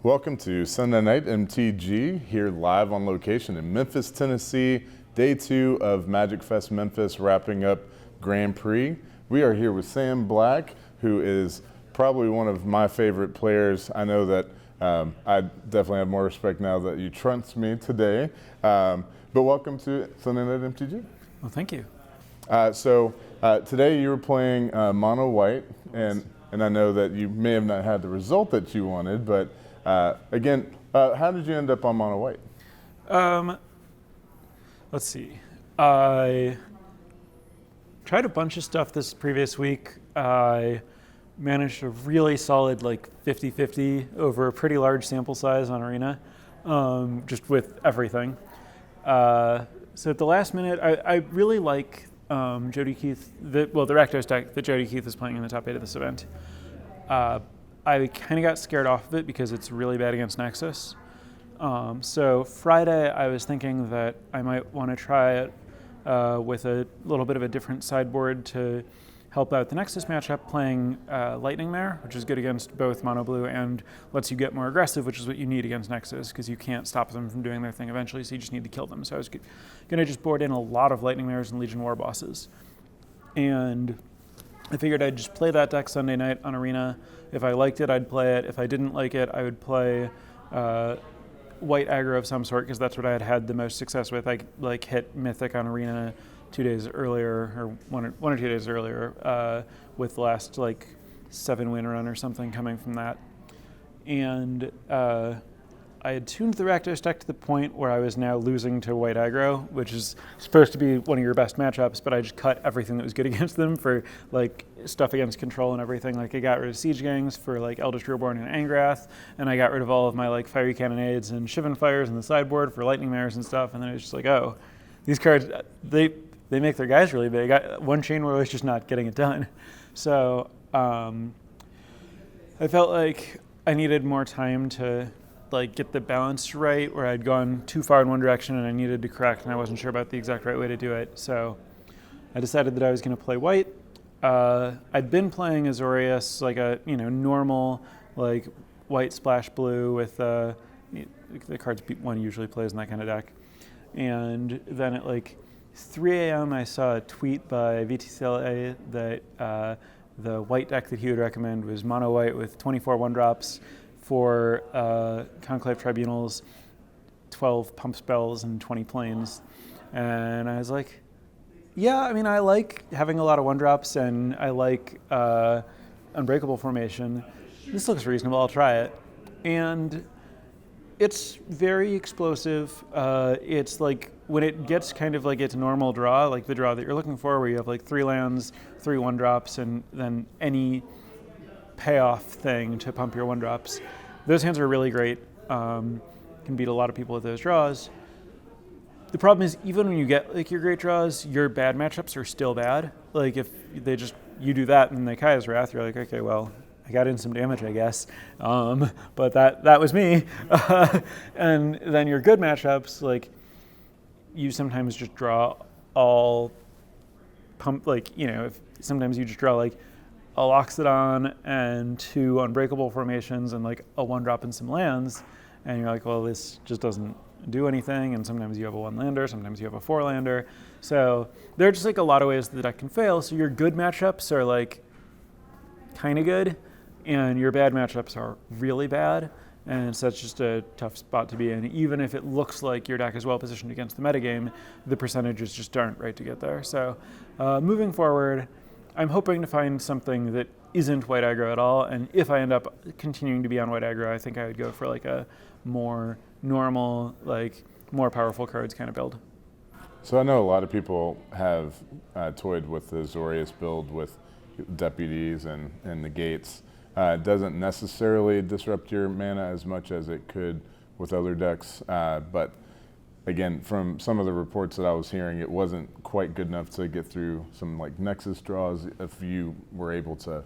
Welcome to Sunday Night MTG, here live on location in Memphis, Tennessee. Day 2 of MagicFest Memphis, wrapping up Grand Prix. We are here with Sam Black, who is probably one of my favorite players. I know that I definitely have more respect now that you trust me today. But welcome to Sunday Night MTG. Well, thank you. Today you were playing mono white, and I know that you may have not had the result that you wanted, but again, how did you end up on mono white? Let's see. I tried a bunch of stuff this previous week. I managed a really solid 50-50 over a pretty large sample size on Arena, just with everything. So at the last minute, I really like Jody Keith, the Rakdos deck that Jody Keith is playing in the top 8 of this event. I kind of got scared off of it because it's really bad against Nexus. So Friday, I was thinking that I might want to try it with a little bit of a different sideboard to help out the Nexus matchup, playing Lightning Mare, which is good against both mono blue and lets you get more aggressive, which is what you need against Nexus, because you can't stop them from doing their thing eventually, so you just need to kill them. So I was going to just board in a lot of Lightning Mares and Legion War bosses. And I figured I'd just play that deck Sunday night on Arena. If I liked it, I'd play it. If I didn't like it, I would play white aggro of some sort, because that's what I had the most success with. I hit Mythic on Arena 2 days earlier, or one or 2 days earlier, with the last 7-win run or something coming from that. And I had tuned the Rakdos deck to the point where I was now losing to white aggro, which is supposed to be one of your best matchups, but I just cut everything that was good against them for stuff against control and everything. I got rid of Siege Gangs for Eldritch Reborn and Angrath, and I got rid of all of my Fiery Cannonades and Shivan Fires in the sideboard for Lightning Mares and stuff, and then it was just oh, these cards, they make their guys really big. One chain where I was just not getting it done. So I felt like I needed more time to get the balance right, where I'd gone too far in one direction and I needed to correct, and I wasn't sure about the exact right way to do it. So I decided that I was going to play white. I'd been playing Azorius, a normal white splash blue with the cards one usually plays in that kind of deck. And then at 3 a.m. I saw a tweet by VTCLA that the white deck that he would recommend was mono white with 24 1-drops for Conclave Tribunals, 12 pump spells, and 20 planes. And I was like, yeah, I like having a lot of 1-drops, and I like Unbreakable Formation. This looks reasonable, I'll try it. And it's very explosive. It's when it gets kind of its normal draw, the draw that you're looking for, where you have 3 lands, 3 1-drops, and then any payoff thing to pump your 1-drops. Those hands are really great. Can beat a lot of people with those draws. The problem is, even when you get your great draws, your bad matchups are still bad. If you do that and they Kaya's Wrath, you're okay, well, I got in some damage, I guess. But that was me. And then your good matchups, you sometimes just draw all pump, if sometimes you just draw a Loxodon and 2 Unbreakable Formations and a 1-drop and some lands, and you're well, this just doesn't do anything. And sometimes you have a 1-lander, sometimes you have a 4-lander. So there are just a lot of ways the deck can fail. So your good matchups are kind of good, and your bad matchups are really bad. And so that's just a tough spot to be in. Even if it looks like your deck is well positioned against the metagame, the percentages just aren't right to get there. So moving forward, I'm hoping to find something that isn't white aggro at all, and if I end up continuing to be on white aggro, I think I would go for a more normal, more powerful cards kind of build. So I know a lot of people have toyed with the Azorius build with deputies and negates. It doesn't necessarily disrupt your mana as much as it could with other decks, but again, from some of the reports that I was hearing, it wasn't quite good enough to get through some Nexus draws if you were able to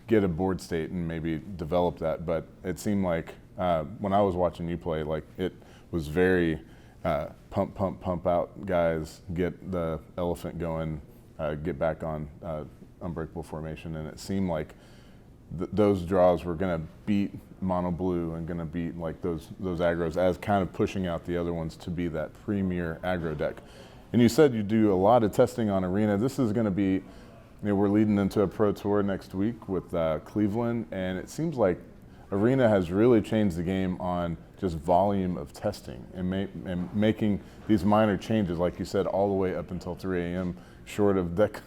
get a board state and maybe develop that. But it seemed like when I was watching you play, it was very pump out, guys, get the elephant going, get back on Unbreakable Formation, and it seemed like those draws were going to beat mono blue and going to beat like those aggros as kind of pushing out the other ones to be that premier aggro deck. And you said you do a lot of testing on Arena. This is going to be, we're leading into a pro tour next week with Cleveland, and it seems like Arena has really changed the game on just volume of testing and making these minor changes, like you said, all the way up until 3 a.m. short of deck,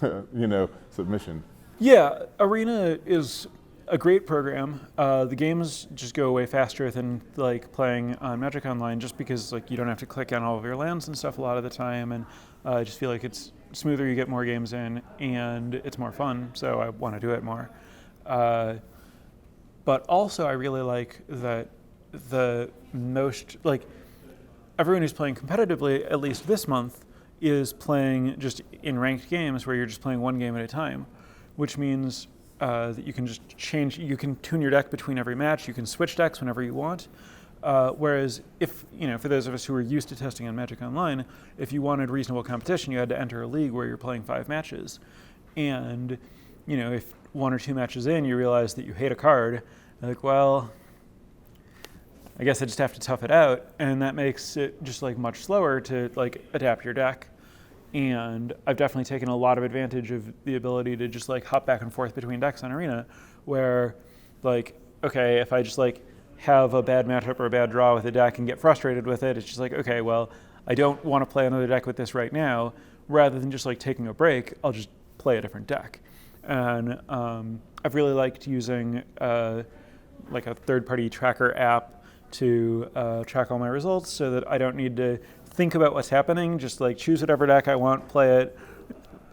submission. Yeah, Arena is a great program. The games just go way faster than like playing on Magic Online, just because like you don't have to click on all of your lands and stuff a lot of the time, and I just feel like it's smoother. You get more games in, and it's more fun. So I want to do it more. But also, I really like that the most like everyone who's playing competitively, at least this month, is playing just in ranked games where you're just playing one game at a time, which means that you can just change, you can tune your deck between every match, you can switch decks whenever you want. Whereas if, for those of us who are used to testing on Magic Online, if you wanted reasonable competition, you had to enter a league where you're playing 5 matches. And, if 1 or 2 matches in, you realize that you hate a card, like, well, I guess I just have to tough it out. And that makes it just like much slower to like adapt your deck. And I've definitely taken a lot of advantage of the ability to just like hop back and forth between decks on Arena, where like, okay, if I just like have a bad matchup or a bad draw with a deck and get frustrated with it, it's just like, okay, well, I don't want to play another deck with this right now. Rather than just like taking a break, I'll just play a different deck. And I've really liked using like a third-party tracker app to track all my results so that I don't need to think about what's happening, just like choose whatever deck I want, play it,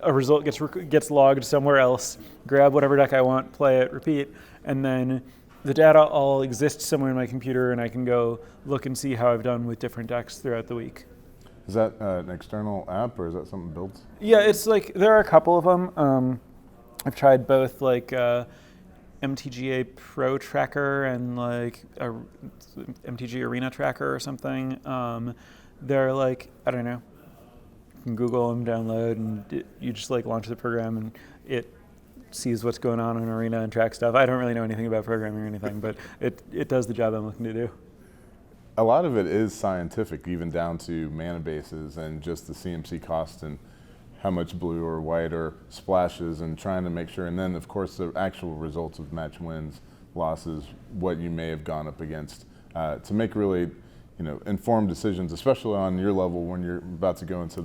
a result gets logged somewhere else, grab whatever deck I want, play it, repeat, and then the data all exists somewhere in my computer and I can go look and see how I've done with different decks throughout the week. Is that an external app or is that something built? Yeah, it's like, there are a couple of them. I've tried both like MTGA Pro Tracker and like a MTG Arena Tracker or something. They're like, I don't know, you can Google them, download, and you just like launch the program and it sees what's going on in Arena and tracks stuff. I don't really know anything about programming or anything, but it does the job I'm looking to do. A lot of it is scientific, even down to mana bases and just the CMC cost and how much blue or white or splashes, and trying to make sure, and then of course the actual results of match wins, losses, what you may have gone up against, to make really informed decisions, especially on your level when you're about to go into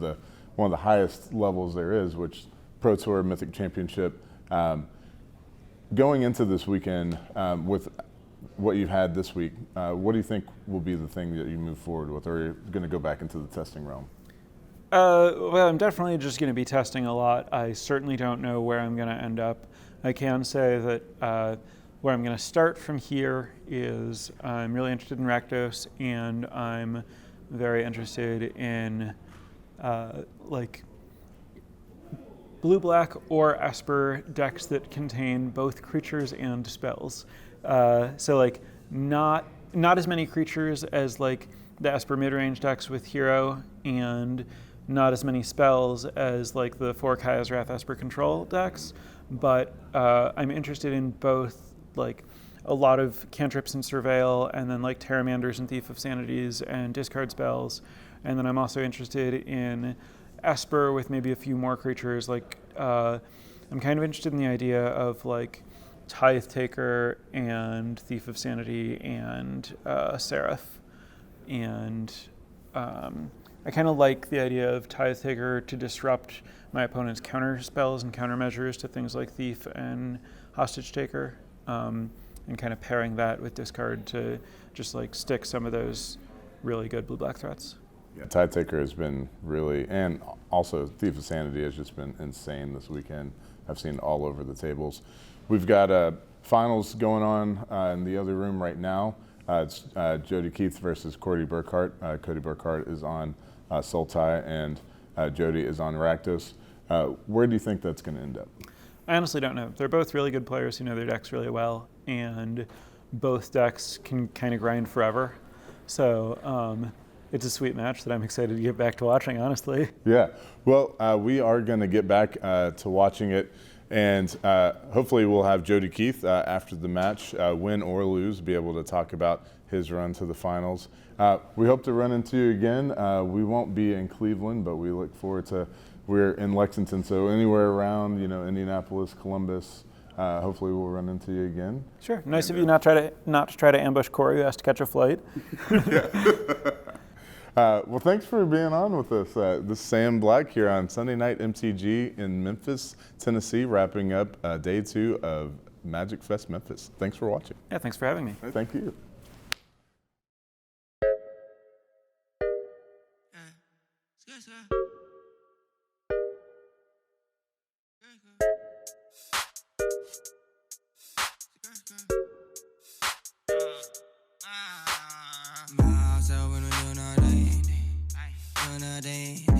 one of the highest levels there is, which Pro Tour, Mythic Championship. Going into this weekend with what you've had this week, what do you think will be the thing that you move forward with, or are you going to go back into the testing realm? Well, I'm definitely just going to be testing a lot. I certainly don't know where I'm going to end up. I can say that where I'm going to start from here is I'm really interested in Rakdos, and I'm very interested in like blue-black or Esper decks that contain both creatures and spells. So like not as many creatures as like the Esper mid-range decks with Hero, and not as many spells as like the 4 Kaya's Wrath Esper control decks, but I'm interested in both like a lot of cantrips and surveil, and then like Terramanders and Thief of Sanities and discard spells. And then I'm also interested in Esper with maybe a few more creatures. Like I'm kind of interested in the idea of like Tithe Taker and Thief of Sanity and Seraph. And I kind of like the idea of Tithe Taker to disrupt my opponent's counter spells and countermeasures to things like Thief and Hostage Taker, and kind of pairing that with discard to just like stick some of those really good blue-black threats. Yeah, Tide Taker has been really, and also Thief of Sanity has just been insane this weekend. I've seen all over the tables. We've got finals going on in the other room right now. It's Jody Keith versus Cody Burkhart. Cody Burkhart is on Sultai, and Jody is on Rakdos. Where do you think that's going to end up? I honestly don't know. They're both really good players who know their decks really well, and both decks can kind of grind forever. So it's a sweet match that I'm excited to get back to watching, honestly. Yeah. Well, we are going to get back to watching it. And hopefully we'll have Jody Keith after the match, win or lose, be able to talk about his run to the finals. We hope to run into you again. We won't be in Cleveland, but we look forward to, we're in Lexington, so anywhere around, Indianapolis, Columbus, hopefully we'll run into you again. Sure. Nice of you not to try to ambush Corey, who has to catch a flight. Well, thanks for being on with us. This is Sam Black here on Sunday Night MCG in Memphis, Tennessee, wrapping up day 2 of MagicFest Memphis. Thanks for watching. Yeah, thanks for having me. Thank you. Myself when we doing our thing.